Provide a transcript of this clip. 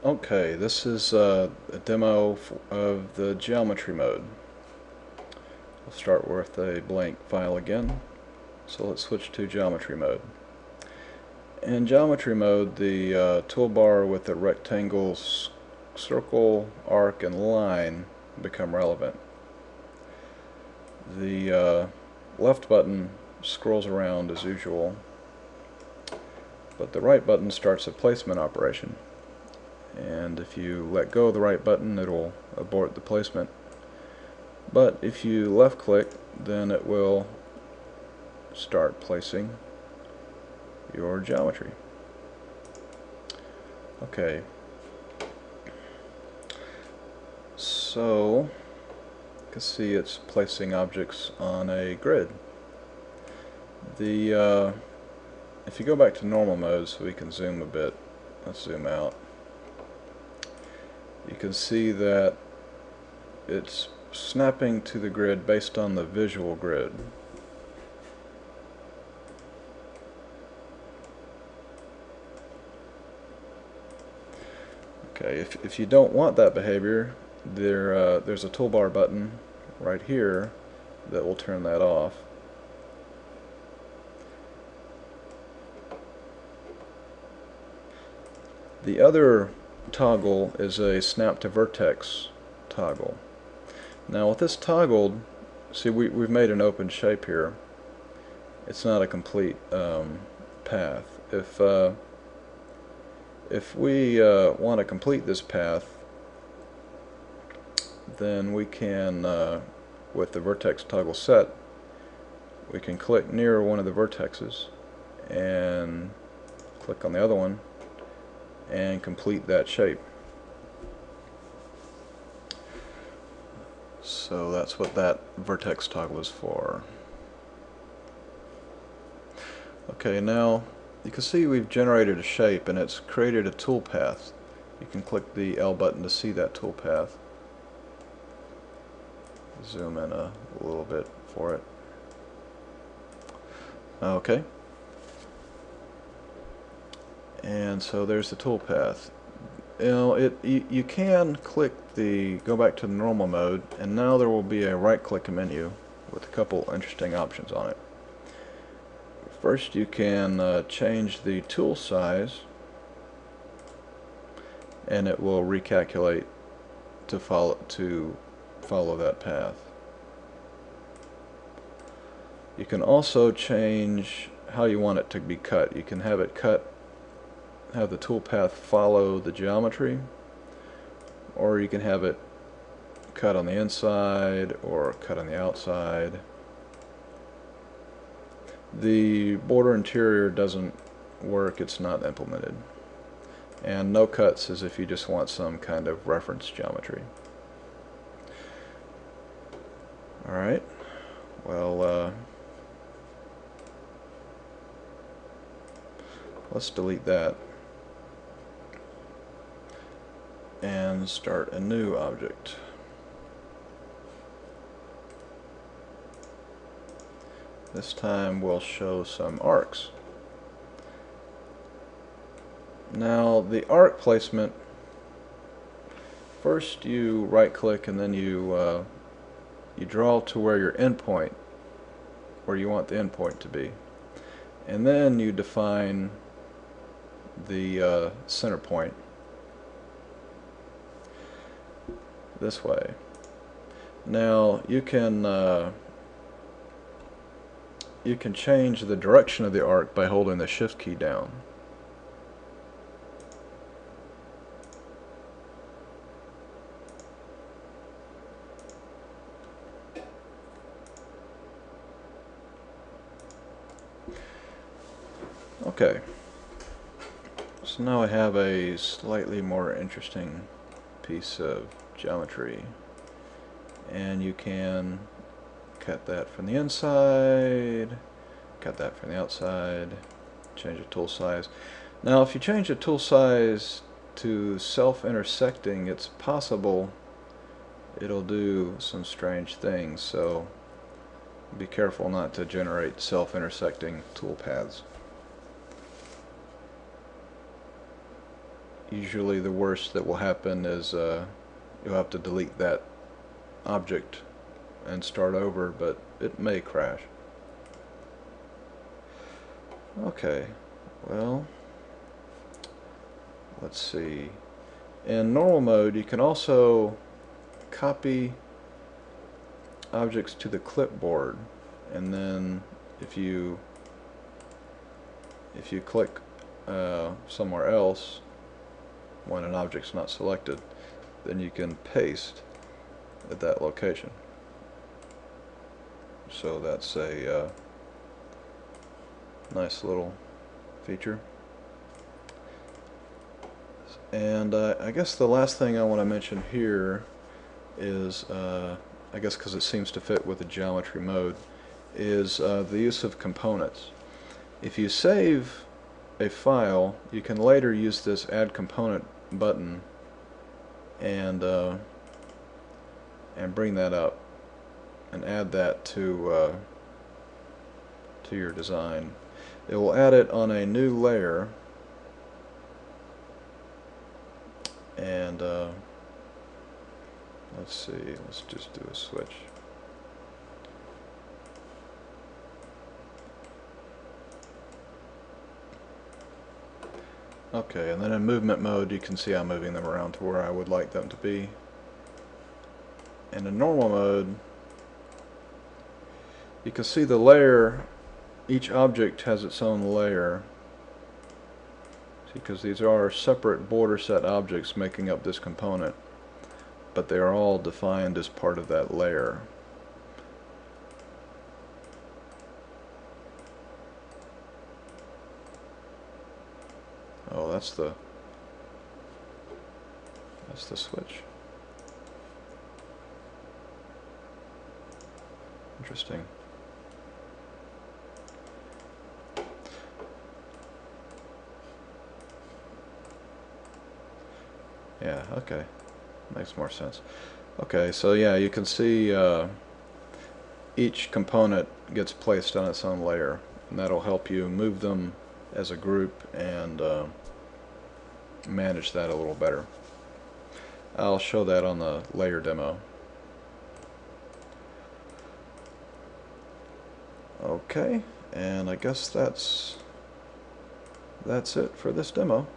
Okay, this is a demo of the geometry mode. We'll start with a blank file again. So let's switch to geometry mode. In geometry mode, the toolbar with the rectangles, circle, arc, and line become relevant. The left button scrolls around as usual, but the right button starts a placement operation. And if you let go of the right button, it'll abort the placement. But if you left click, then it will start placing your geometry. Okay, so you can see it's placing objects on a grid. If you go back to normal mode so we can zoom a bit, let's zoom out. You can see that it's snapping to the grid based on the visual grid. Okay, if you don't want that behavior, there's a toolbar button right here that will turn that off. The other toggle is a snap to vertex toggle. Now with this toggled, see we've made an open shape here. It's not a complete path. If we want to complete this path, then we can, with the vertex toggle set, we can click near one of the vertexes and click on the other one and complete that shape. So that's what that vertex toggle is for. Okay, now you can see we've generated a shape and it's created a toolpath. You can click the L button to see that toolpath. Zoom in a little bit for it. Okay. And so there's the toolpath. You can click go back to the normal mode, and now there will be a right-click menu with a couple interesting options on it. First, you can change the tool size, and it will recalculate to follow that path. You can also change how you want it to be cut. You can have it have the toolpath follow the geometry, or you can have it cut on the inside or cut on the outside. The border interior doesn't work, it's not implemented. And no cuts is if you just want some kind of reference geometry. Alright, well, let's delete that and start a new object. This time we'll show some arcs. Now the arc placement, first you right click and then you draw to where your endpoint, where you want the endpoint to be, and then you define the center point this way. Now you can change the direction of the arc by holding the shift key down. Okay, so now I have a slightly more interesting piece of geometry, and you can cut that from the inside, cut that from the outside, change the tool size. Now if you change the tool size to self-intersecting, it's possible it'll do some strange things, so be careful not to generate self-intersecting tool paths. usually the worst that will happen is you'll have to delete that object and start over, but it may crash. Okay, well, let's see. In normal mode, you can also copy objects to the clipboard, and then if you click somewhere else when an object's not selected, then you can paste at that location. So that's a nice little feature. And I guess the last thing I want to mention here is, I guess because it seems to fit with the geometry mode, is the use of components. If you save a file, you can later use this Add Component button and bring that up and add that to your design. It will add it on a new layer, and let's see, let's just do a switch. Okay, and then in movement mode you can see I'm moving them around to where I would like them to be. And in normal mode, you can see the layer, each object has its own layer, because these are separate border set objects making up this component, but they are all defined as part of that layer. Oh, that's the switch. Interesting. Yeah, okay. Makes more sense. Okay, so yeah, you can see each component gets placed on its own layer, and that'll help you move them as a group and manage that a little better. I'll show that on the layer demo. Okay, and I guess that's it for this demo.